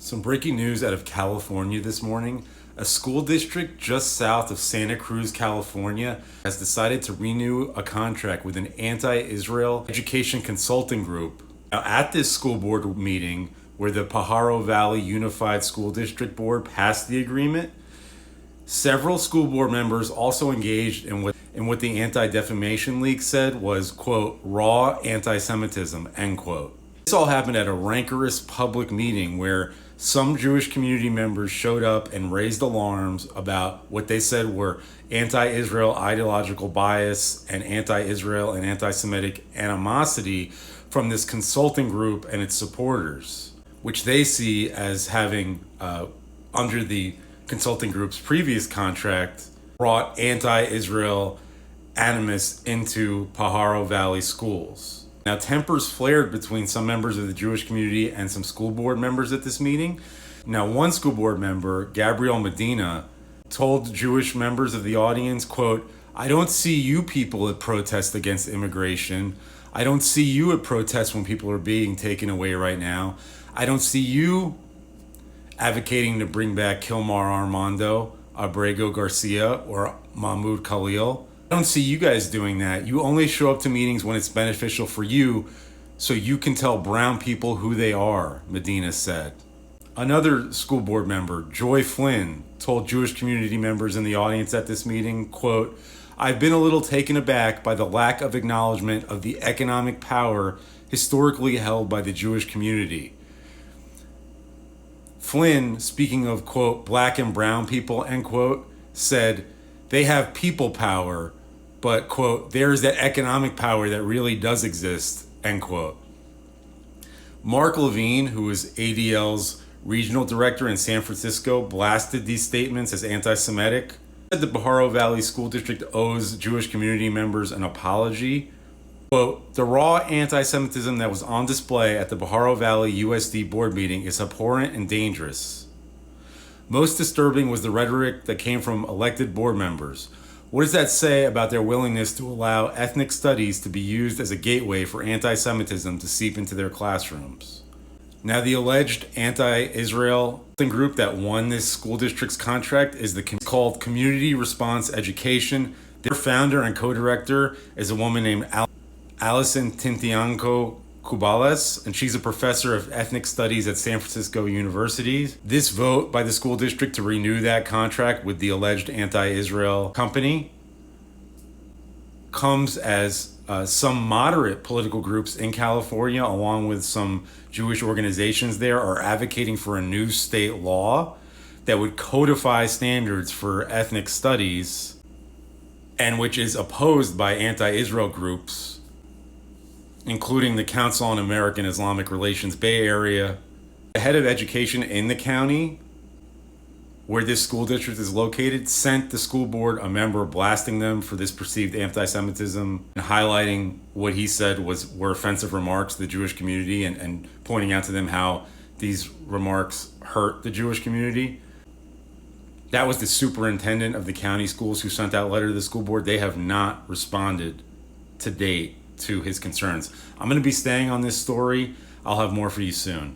Some breaking news out of California this morning. A school district just south of Santa Cruz, California, has decided to renew a contract with an anti-Israel education consulting group. Now, at this school board meeting, where the Pajaro Valley Unified School District Board passed the agreement, several school board members also engaged in what the Anti-Defamation League said was, quote, raw anti-Semitism, end quote. This all happened at a rancorous public meeting where some Jewish community members showed up and raised alarms about what they said were anti-Israel ideological bias and anti-Israel and anti-Semitic animosity from this consulting group and its supporters, which they see as having, under the consulting group's previous contract, brought anti-Israel animus into Pajaro Valley schools. Now, tempers flared between some members of the Jewish community and some school board members at this meeting. Now, one school board member, Gabriel Medina, told Jewish members of the audience, quote, "I don't see you people at protest against immigration. I don't see you at protest when people are being taken away right now. I don't see you advocating to bring back Kilmar Armando, Abrego Garcia, or Mahmoud Khalil. I don't see you guys doing that. You only show up to meetings when it's beneficial for you so you can tell brown people who they are," Medina said. Another school board member, Joy Flynn, told Jewish community members in the audience at this meeting, quote, "I've been a little taken aback by the lack of acknowledgement of the economic power historically held by the Jewish community." Flynn, speaking of, quote, black and brown people, end quote, said, "They have people power, but, quote, there's that economic power that really does exist," end quote. Mark Levine, who is ADL's regional director in San Francisco, blasted these statements as anti-Semitic. He said the Pajaro Valley School District owes Jewish community members an apology. Quote, "The raw anti-Semitism that was on display at the Pajaro Valley USD board meeting is abhorrent and dangerous. Most disturbing was the rhetoric that came from elected board members. What does that say about their willingness to allow ethnic studies to be used as a gateway for anti-Semitism to seep into their classrooms?" Now, the alleged anti-Israel group that won this school district's contract is called Community Response Education. Their founder and co-director is a woman named Alison Tintianco Cubales, and she's a professor of ethnic studies at San Francisco University. This vote by the school district to renew that contract with the alleged anti-Israel company comes as some moderate political groups in California, along with some Jewish organizations there, are advocating for a new state law that would codify standards for ethnic studies, and which is opposed by anti-Israel groups, including the Council on American Islamic Relations Bay Area. The head of education in the county where this school district is located sent the school board a member blasting them for this perceived anti-Semitism and highlighting what he said were offensive remarks to the Jewish community and pointing out to them how these remarks hurt the Jewish community. That was the superintendent of the county schools who sent that letter to the school board. They have not responded to date to his concerns. I'm going to be staying on this story. I'll have more for you soon.